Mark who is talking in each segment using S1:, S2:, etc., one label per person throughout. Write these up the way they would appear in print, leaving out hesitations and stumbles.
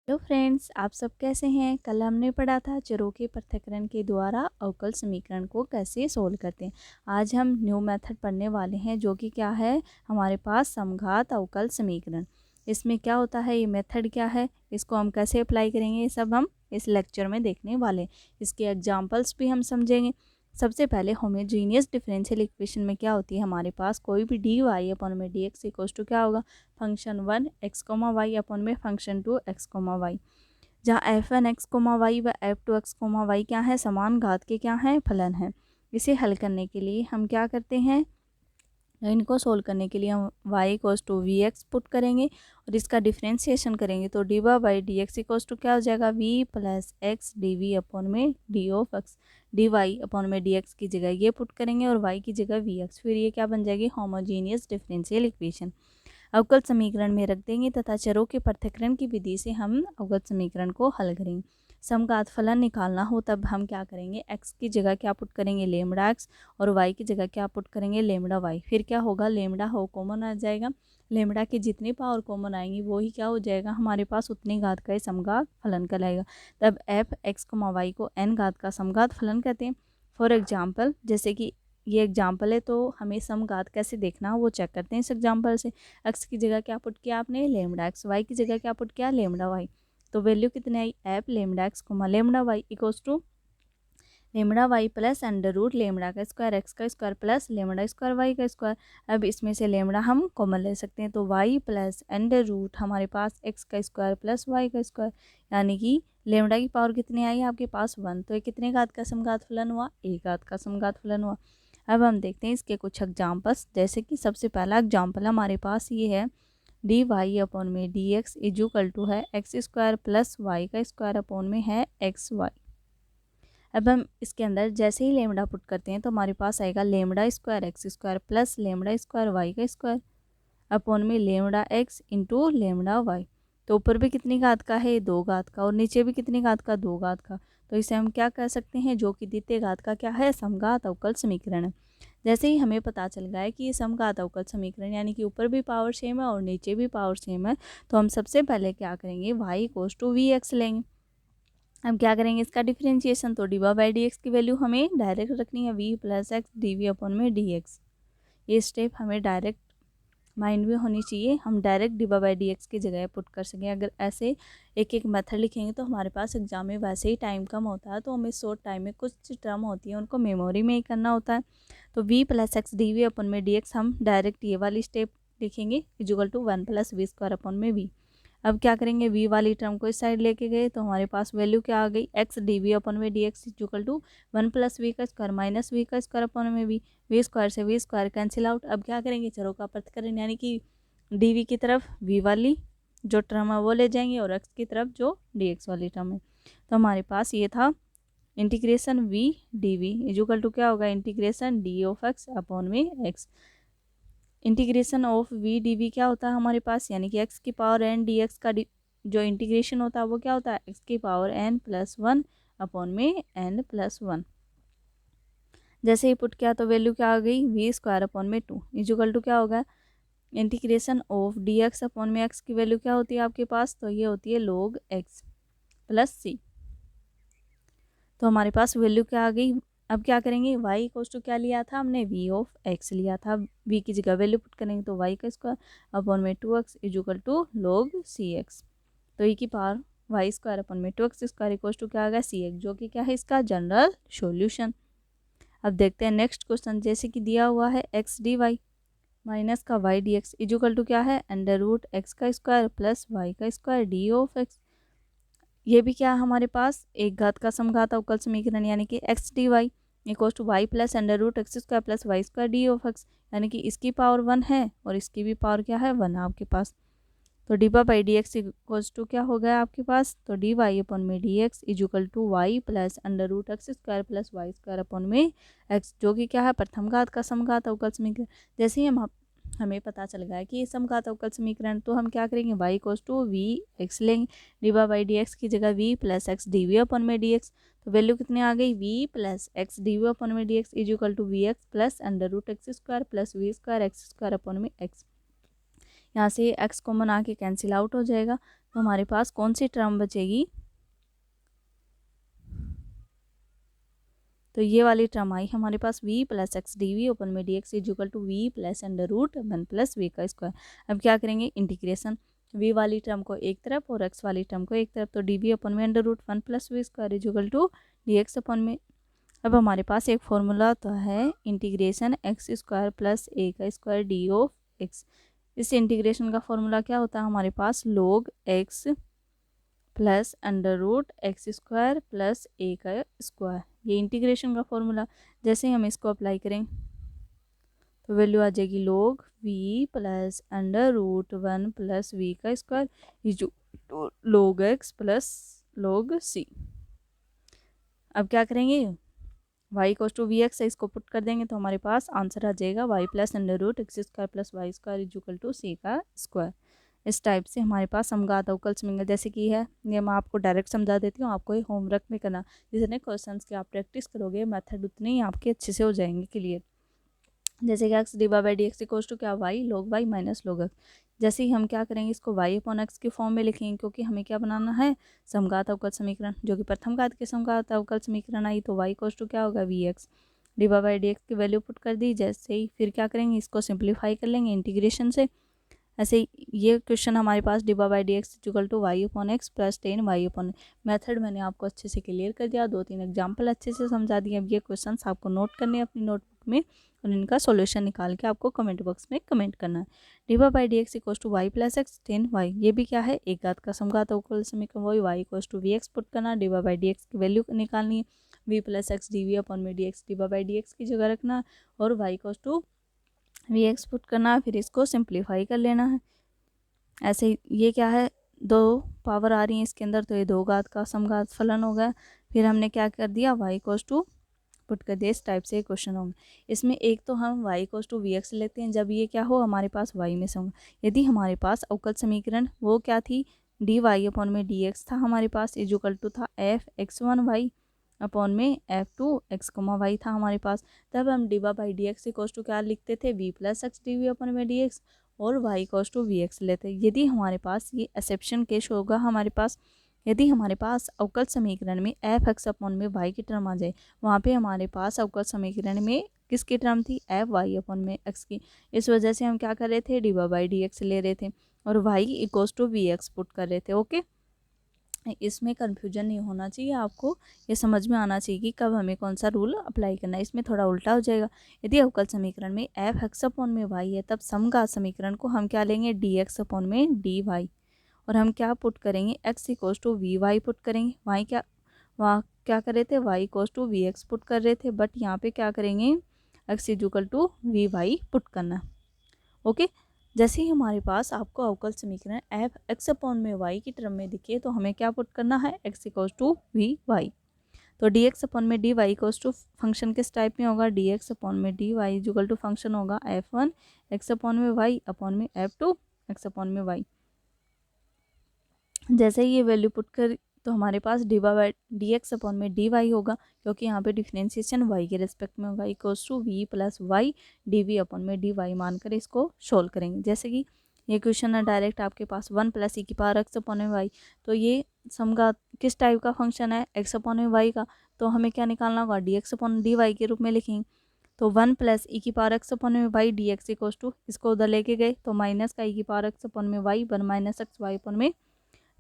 S1: Hello friends, आप सब कैसे हैं। कल हमने पढ़ा था चरों के पृथक्करण के द्वारा अवकल समीकरण को कैसे सोल्व करते हैं। आज हम न्यू मेथड पढ़ने वाले हैं जो कि क्या है, हमारे पास समघात अवकल समीकरण। इसमें क्या होता है, ये मेथड क्या है, इसको हम कैसे अप्लाई करेंगे, ये सब हम इस लेक्चर में देखने वाले हैं। इसके एग्जाम्पल्स भी हम समझेंगे। सबसे पहले होमोजीनियस डिफरेंशियल इक्वेशन में क्या होती है, हमारे पास कोई भी डी वाई अपॉन में डी एक्स इक्वल्स टू क्या होगा, function 1 X comma Y upon में फंक्शन 2 एक्स कोमा वाई, जहाँ F N X comma Y व F two X comma Y क्या है, समान घात के क्या है, फलन है। इसे हल करने के लिए हम क्या करते हैं, इनको सोल्व करने के लिए हम y equals to we x put करेंगे और इसका डिफ्रेंसिएशन करेंगे तो D Y by D x equals to क्या हो जाएगा, v plus x D we upon में D of X, D Y upon में डी एक्स की जगह ये पुट करेंगे और y की जगह वी एक्स, फिर ये क्या बन जाएगी, होमोजीनियस डिफरेंशियल इक्वेशन। अवकल समीकरण में रख देंगे तथा चरों के पृथक्करण की विधि से हम अवकल समीकरण को हल करेंगे। समघात फलन निकालना हो तब हम क्या करेंगे, x की जगह क्या पुट करेंगे, लेमड़ा x, और y की जगह क्या पुट करेंगे, लेमड़ा y। फिर क्या होगा, लेमड़ा हो कॉमन आ जाएगा, लेमड़ा की जितनी पावर कॉमन आएंगी वो ही क्या हो जाएगा, हमारे पास उतनी घात का समघात फलन कहलाएगा। तब एफ एक्स वाई को n घात का समघात फलन कहते हैं। फॉर एग्जाम्पल, जैसे कि ये एग्जाम्पल है तो हमें समघात कैसे देखना हो वो चेक करते हैं इस एग्जाम्पल से। एक्स की जगह क्या पुट किया आपने, लेमड़ा एक्स, वाई की जगह क्या पुट किया, लेमड़ा वाई। तो वैल्यू कितनी आई, F lambda X comma lambda Y equals to lambda Y plus under root lambda का स्क्वायर एक्स का square plus lambda square Y का स्क्वायर। अब इसमें से लेमड़ा हम कॉमन ले सकते हैं तो वाई प्लस अंडर रूट हमारे पास एक्स का स्क्वायर प्लस वाई का स्क्वायर, यानी कि लेमड़ा की पावर कितनी आई आपके पास 1। तो ये कितने घात का समघात फलन हुआ, एक घात का समघात फलन हुआ। अब हम देखते हैं इसके कुछ एग्जाम्पल्स, जैसे कि सबसे पहला एग्जाम्पल हमारे पास ये है, डी वाई अपॉन में डी एक्स इजूकल टू है एक्स स्क्वायर प्लस वाई का स्क्वायर अपॉन में है एक्स वाई। अब हम इसके अंदर जैसे ही लेमड़ा पुट करते हैं तो हमारे पास आएगा lambda square x square plus lambda square Y का स्क्वायर अपॉन में lambda x into lambda y. तो ऊपर भी कितनी घात का है, 2 घात का, और नीचे भी कितनी घात का, 2 घात का। तो इसे हम क्या कह सकते हैं, जो कि द्वितीय घात का क्या है, समघात अवकल समीकरण है। जैसे ही हमें पता चल गया है कि ये समघात अवकल समीकरण यानी कि ऊपर भी पावर सेम है और नीचे भी पावर सेम है, तो हम सबसे पहले क्या करेंगे, y equals to we x लेंगे। अब क्या करेंगे इसका डिफरेंशिएशन, तो D Y by D x की वैल्यू हमें डायरेक्ट रखनी है, v plus x D we upon में डी एक्स। ये स्टेप हमें डायरेक्ट माइंड में होनी चाहिए, हम direct d Y by D x की जगह पुट कर सकें। अगर ऐसे एक एक मेथड लिखेंगे तो हमारे पास एग्जाम में वैसे ही टाइम कम होता है, तो हमें शॉर्ट टाइम में कुछ टर्म होती है उनको मेमोरी में ही करना होता है। तो v plus x D v upon में डी एक्स हम डायरेक्ट ये वाली स्टेप लिखेंगे, equal to 1 plus v square upon में वी। अब क्या करेंगे, v वाली टर्म को इस साइड लेके गए तो हमारे पास वैल्यू क्या आ गई, x डी वी अपन में D x equal to 1 plus v का स्क्वायर माइनस वी का स्क्वायर अपन में वी स्क्वायर से वी स्क्वायर कैंसिल आउट। अब क्या करेंगे, चरों का पृथक्करण यानी कि डी वी की तरफ v वाली जो टर्म है वो ले जाएंगे और x की तरफ जो डी एक्स वाली टर्म है। तो हमारे पास ये था integration v d v equal to क्या होगा, integration d of x upon में x। Integration of v d v क्या होता है हमारे पास, यानी कि एक्स की पावर एन डी एक्स का जो इंटीग्रेशन होता है वो क्या होता है, एक्स की पावर एन प्लस 1 अपॉन में एन प्लस 1। जैसे ही पुट किया तो वैल्यू क्या आ गई, वी स्क्वायर अपॉन में 2 इजुकल टू क्या होगा, integration of D x upon में एक्स की वैल्यू क्या होती है आपके पास, तो ये होती है log एक्स प्लस सी। तो हमारे पास वैल्यू क्या आ गई। अब क्या करेंगे, y इक्वल्स टू क्या लिया था हमने, v ऑफ x लिया था, v की जगह वैल्यू पुट करेंगे तो y का स्क्वायर अपॉन में 2x equal to log cx। तो e की पावर y स्क्वायर अपॉन में 2x स्क्वायर इक्वल्स टू क्या आ गया, cx, जो कि क्या है इसका जनरल सॉल्यूशन। अब देखते हैं नेक्स्ट क्वेश्चन, जैसे कि दिया हुआ है x डी वाई माइनस का y d x equal to क्या है, अंडर रूट एक्स का स्क्वायर प्लस वाई का स्क्वायर डी ऑफ एक्स। ये भी क्या है हमारे पास, एक घात का समघात अवकल समीकरण यानी कि x D y equals to y plus under root x square plus y square d of x, यानी कि इसकी पावर 1 है और इसकी भी पावर क्या है, 1 है आपके पास। तो D Y by D x equals to क्या हो गया आपके पास, तो डी वाई अपॉन में D x equal to y plus under root x square plus y square upon में एक्स, जो कि क्या है प्रथम घात का समघात अवकल समीकरण। जैसे ही हमें पता चल गया है कि ये समघात अवकल समीकरण, तो हम क्या करेंगे, y equals to we x लेंगे, d Y by D x की जगह v plus x D v upon में डी एक्स। तो वैल्यू कितनी आ गई, v plus x D v upon में D x equal to we x plus under root x square plus v square x square upon में x. यहाँ से x common आके कैंसिल आउट हो जाएगा, तो हमारे पास कौन सी टर्म बचेगी, तो ये वाली टर्म आई हमारे पास v plus x D v upon में D x is equal to v plus under root one plus v का स्क्वायर। अब क्या करेंगे, इंटीग्रेशन v वाली टर्म को एक तरफ और x वाली टर्म को एक तरफ, तो डी वी अपन में under root one plus v square is equal to d x upon में। अब हमारे पास एक फॉर्मूला तो है integration x square plus a का स्क्वायर डी ऑफ एक्स। इस इंटीग्रेशन का फॉर्मूला क्या होता है हमारे पास, log x plus under root x square plus a का स्क्वायर, ये इंटीग्रेशन का फॉर्मूला। जैसे हम इसको अप्लाई करें तो वैल्यू आ जाएगी log v plus under root one plus v का square is log x plus log c। अब क्या करेंगे, y equals to we x है, इसको पुट कर देंगे तो हमारे पास आंसर आ जाएगा y plus under root x square plus y square is equal to c का स्क्वायर। इस टाइप से हमारे पास समघात अवकल समीकरण जैसे कि है, ये मैं आपको डायरेक्ट समझा देती हूँ, आपको ये होमवर्क में करना, जितने क्वेश्चंस की आप प्रैक्टिस करोगे मेथड उतने ही आपके अच्छे से हो जाएंगे क्लियर। जैसे कि x divide by D x equals to क्या, y log y minus log x. जैसे ही हम क्या करेंगे, इसको वाई अपॉन एक्स के फॉर्म में लिखेंगे, क्योंकि हमें क्या बनाना है, समघात अवकल समीकरण, जो कि प्रथम घात के समघात अवकल समीकरण आई, तो वाई इक्वल्स टू क्या होगा, v x divide by D x की वैल्यू पुट कर दी। जैसे ही फिर क्या करेंगे, इसको सिंप्लीफाई कर लेंगे इंटीग्रेशन से। ऐसे ही ये क्वेश्चन हमारे पास divide by D x equal to y upon x plus 10 y upon, method मैंने आपको अच्छे से क्लियर कर दिया, 2-3 एग्जाम्पल अच्छे से समझा दिए। अब ये क्वेश्चन आपको नोट करने हैं अपनी नोटबुक में और इनका सॉल्यूशन निकाल के आपको कमेंट बॉक्स में कमेंट करना है। Divide by D x equal to y plus x 10 y, ये भी क्या है, एक घात का समघात अवकल समीकरण, वही y equal to we x put करना, डिवाइड बाई डी एक्स की वैल्यू निकालनी है, v plus x D we upon में D x divide by D x की जगह रखना और y equal to we x put करना, फिर इसको सिंप्लीफाई कर लेना है। ऐसे ही ये क्या है, दो पावर आ रही है इसके अंदर, तो ये दो घात का समघात फलन हो गया। फिर हमने क्या कर दिया, वाई कोस टू पुट कर दिया। इस टाइप से क्वेश्चन होंगे। इसमें एक तो हम वाई कोस टू वी एक्स लेते हैं जब ये क्या हो हमारे पास वाई में से होगा। यदि हमारे पास अवकल समीकरण वो क्या थी, डी वाई अपॉन में डी एक्स था हमारे पास, इज इक्वल टू था f x one y upon में f two x comma y था हमारे पास। तब हम डिवा by D x equal to क्या लिखते थे, v plus x D we upon में डी एक्स और y equal to we x लेते। यदि हमारे पास ये एक्सेप्शन केस होगा हमारे पास, यदि हमारे पास अवकल समीकरण में एफ एक्स अपॉन में वाई की टर्म आ जाए, वहाँ पे हमारे पास अवकल समीकरण में किसकी टर्म थी, एफ वाई अपॉन में एक्स की। इस वजह से हम क्या कर रहे थे, डिवा बाई डी एक्स ले रहे थे और y equal to we x put कर रहे थे। ओके, इसमें कन्फ्यूजन नहीं होना चाहिए, आपको ये समझ में आना चाहिए कि कब हमें कौन सा रूल अप्लाई करना है। इसमें थोड़ा उल्टा हो जाएगा। यदि अवकल समीकरण में एफ एक्स अपॉन में वाई है, तब समघात समीकरण को हम क्या लेंगे, डी एक्स अपॉन में डी वाई, और हम क्या पुट करेंगे, x equals to v y put करेंगे। वहाँ क्या कर रहे थे, y equals to we x put कर रहे थे, बट यहाँ पे क्या करेंगे, x equal to v y put करना। ओके, जैसे ही हमारे पास आपको अवकल समीकरण एफ एक्स अपॉन में वाई की टर्म में दिखे, तो हमें क्या पुट करना है, x equals to v y. तो डी एक्स अपॉन में d y equals to function किस टाइप में होगा, डी एक्स अपॉन में d y equal to function होगा एफ वन एक्स अपॉन में वाई अपॉन में एफ टू एक्स अपॉन में वाई। जैसे ही ये वैल्यू पुट कर तो हमारे पास डी एक्स अपॉन में डी वाई होगा, क्योंकि यहाँ पे डिफरेंशिएशन वाई के रेस्पेक्ट में होगा, equals to v plus y d we upon में डी वाई मानकर इसको सोल्व करेंगे। जैसे कि ये क्वेश्चन है डायरेक्ट आपके पास वन प्लस ई की पावर एक्स अपॉन में वाई, तो ये समघात किस टाइप का फंक्शन है, एक्स अपॉन में वाई का, तो हमें क्या निकालना होगा, d x upon d y के रूप में लिखेंगे। तो वन प्लस ई की पावर एक्स अपॉन में y d x equals to, इसको उधर लेके गए तो माइनस का ई की पावर एक्स अपॉन में y one minus x y upon में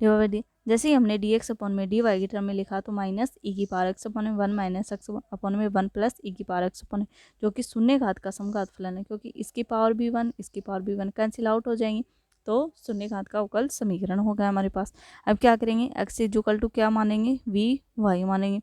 S1: डिवाइड डी। जैसे ही हमने डी एक्स अपॉन में डी वाई की टर्म में लिखा, तो माइनस ई की पावर एक्स अपॉन में वन माइनस एक्स अपॉन में वन प्लस ई की पावर एक्स अपॉन में, जो कि शून्य घात का समघात फलन है, क्योंकि इसकी पावर भी वन इसकी पावर भी वन कैंसिल आउट हो जाएंगी, तो शून्य घात का अवकल समीकरण हो गया हमारे पास। अब क्या करेंगे, एक्स इक्वल टू क्या मानेंगे, वी वाई मानेंगे।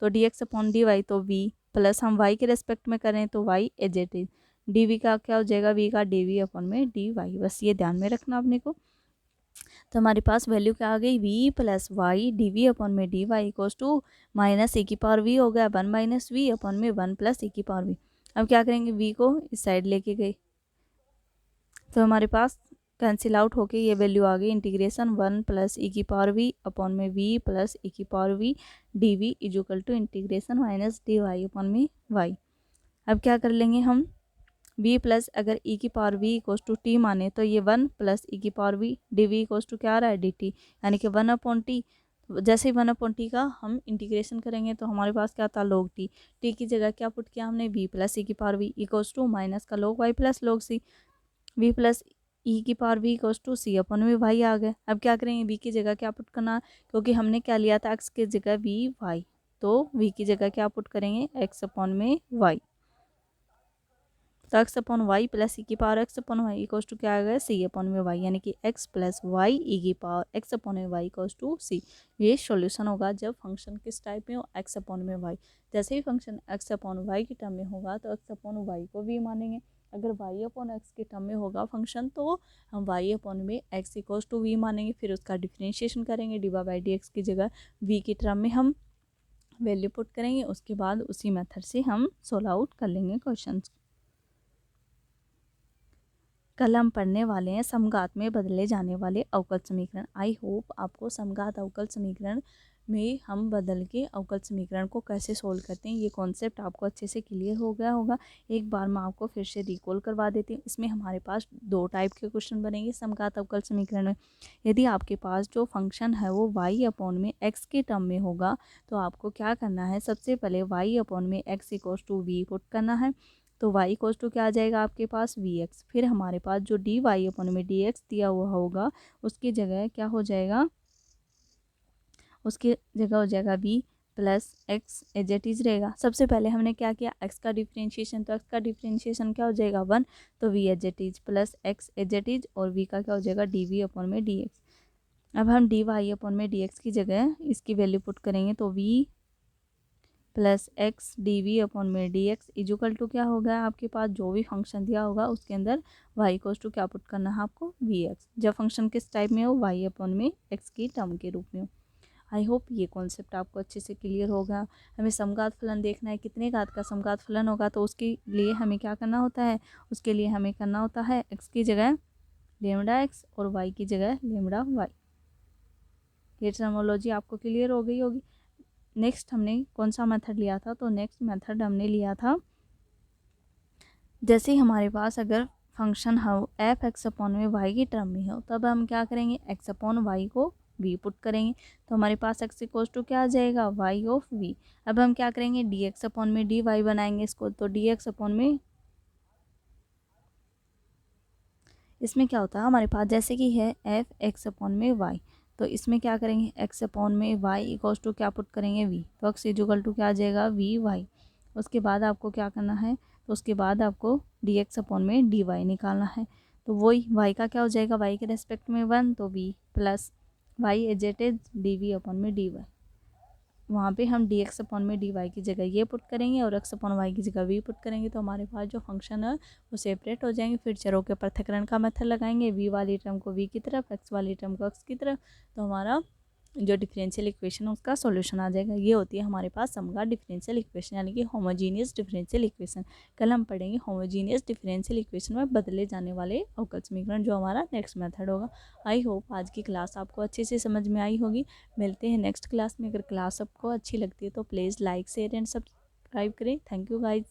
S1: तो d x upon d y, तो वी प्लस हम वाई के रेस्पेक्ट में करें तो y as it is, d v का क्या हो जाएगा, वी का डी वी अपॉन में डी वाई। बस ये ध्यान में रखना अपने को। तो हमारे पास वैल्यू क्या आ गई, v plus y d we upon में d y equals to minus a की पावर v हो गया वन माइनस वी अपॉन में वन प्लस ए की पावर v। अब क्या करेंगे, v को इस साइड लेके गए तो हमारे पास कैंसिल आउट होके ये वैल्यू आ गई, इंटीग्रेशन वन प्लस ई की पावर v अपॉन में v प्लस ई की power v d v equal to integration minus d Y upon में y। अब क्या कर लेंगे हम, v प्लस अगर e की power v equals to t माने तो ये 1 प्लस e की power v dv equals to क्या आ रहा है dt, यानी कि 1/t। जैसे ही 1/t का हम इंटीग्रेशन करेंगे तो हमारे पास क्या था log t की जगह क्या पुट किया हमने v प्लस e की power v equals to minus का log y plus log c, v plus e की power v equals to c upon में y आ गए। अब क्या करेंगे v की जगह क्या पुट करना, क्योंकि हमने क्या लिया था x की जगह v y, तो v की जगह क्या पुट करेंगे x अपॉन में y, तो x upon y plus e की power x upon y equals to क्या आ गया c अपॉन में y, यानी कि x प्लस वाई ई की पावर x अपॉन में y इक्वल्स टू c। ये सॉल्यूशन होगा जब फंक्शन किस टाइप में हो x अपॉन में y। जैसे ही फंक्शन x अपॉन y की टर्म में होगा तो x अपॉन y को v मानेंगे, अगर y अपॉन x की टर्म में होगा फंक्शन तो हम y अपॉन में x इक्वल्स टू v मानेंगे, फिर उसका डिफ्रेंशिएशन करेंगे डी बाई डी एक्स की जगह v की टर्म में हम वैल्यू पुट करेंगे, उसके बाद उसी मेथड से हम सोल्व आउट कर लेंगे क्वेश्चन। कल हम पढ़ने वाले हैं समघात में बदले जाने वाले अवकल समीकरण। आई होप आपको समघात अवकल समीकरण में हम बदल के अवकल समीकरण को कैसे सोल्व करते हैं ये कॉन्सेप्ट आपको अच्छे से क्लियर हो गया होगा। एक बार मैं आपको फिर से रिकॉल करवा देती हूँ। इसमें हमारे पास दो टाइप के क्वेश्चन बनेंगे समघात अवकल समीकरण में। यदि आपके पास जो फंक्शन है वो y अपॉन में x के टर्म में होगा तो आपको क्या करना है, सबसे पहले y अपॉन में x equals to v put करना है, तो y इक्वल्स टू क्या आ जाएगा आपके पास vx। फिर हमारे पास जो dy अपॉन में dx दिया हुआ होगा उसकी जगह क्या हो जाएगा, उसकी जगह हो जाएगा v plus x as it is रहेगा। सबसे पहले हमने क्या किया x का डिफ्रेंशिएशन, तो x का डिफ्रेंशिएशन क्या हो जाएगा 1, तो v as it is plus x as it is और v का क्या हो जाएगा dv अपॉन में dx। अब हम dy अपॉन में dx की जगह इसकी वैल्यू पुट करेंगे तो v plus x D we upon में डी एक्स इजुकल टू क्या होगा आपके पास जो भी फंक्शन दिया होगा उसके अंदर वाई कोस टू क्या पुट करना है आपको वी एक्स, जब फंक्शन किस टाइप में हो वाई अपॉन में एक्स की टर्म के रूप में हो। आई होप ये कॉन्सेप्ट आपको अच्छे से क्लियर होगा। हमें समघात फलन देखना है कितने घात का समघात फलन होगा, तो उसके लिए हमें क्या करना होता है, उसके लिए हमें करना होता है एक्स की जगह लेमडा एक्स और वाई की जगह लेमडा वाई। ये टर्मोलॉजी आपको क्लियर हो गई होगी। नेक्स्ट हमने कौन सा मेथड लिया था, तो नेक्स्ट मेथड हमने लिया था जैसे ही हमारे पास अगर फंक्शन हो एफ एक्स अपॉन में वाई की टर्म में हो तब हम क्या करेंगे एक्स अपॉन वाई को वी पुट करेंगे, तो हमारे पास एक्स इक्वल्स टू क्या आ जाएगा वाई ऑफ वी। अब हम क्या करेंगे डी एक्स अपॉन में डी वाई बनाएंगे इसको, तो डी एक्स अपॉन में इसमें क्या होता है हमारे पास जैसे कि है एफ एक्स अपॉन में वाई, तो इसमें क्या करेंगे एक्स अपॉन में वाई इक्वल्स टू क्या पुट करेंगे वी, तो एक्स इक्वल टू क्या आ जाएगा वी वाई। उसके बाद आपको क्या करना है, तो उसके बाद आपको डी एक्स अपॉन में डी वाई निकालना है, तो वही वाई का क्या हो जाएगा वाई के रेस्पेक्ट में 1, तो v plus y as it is d we upon में डी वाई। वहाँ पे हम डी एक्स अपॉन में डी वाई की जगह ये पुट करेंगे और एक्स अपॉन वाई की जगह वी पुट करेंगे, तो हमारे पास जो फंक्शन है वो सेपरेट हो जाएंगे। फिर चरों के पृथक्करण का मेथड लगाएंगे, वी वाली टर्म को वी की तरफ एक्स वाली टर्म को एक्स की तरफ, तो हमारा जो डिफरेंशियल इक्वेशन है उसका सॉल्यूशन आ जाएगा। ये होती है हमारे पास समघात डिफरेंशियल इक्वेशन यानी कि होमोजीनियस डिफरेंशियल इक्वेशन। कल हम पढ़ेंगे होमोजीनियस डिफरेंशियल इक्वेशन में बदले जाने वाले अवकल समीकरण जो हमारा नेक्स्ट मेथड होगा। आई होप आज की क्लास आपको अच्छे से समझ में आई होगी। मिलते हैं नेक्स्ट क्लास में। अगर क्लास आपको अच्छी लगती है तो please like share and subscribe करें। Thank you guys.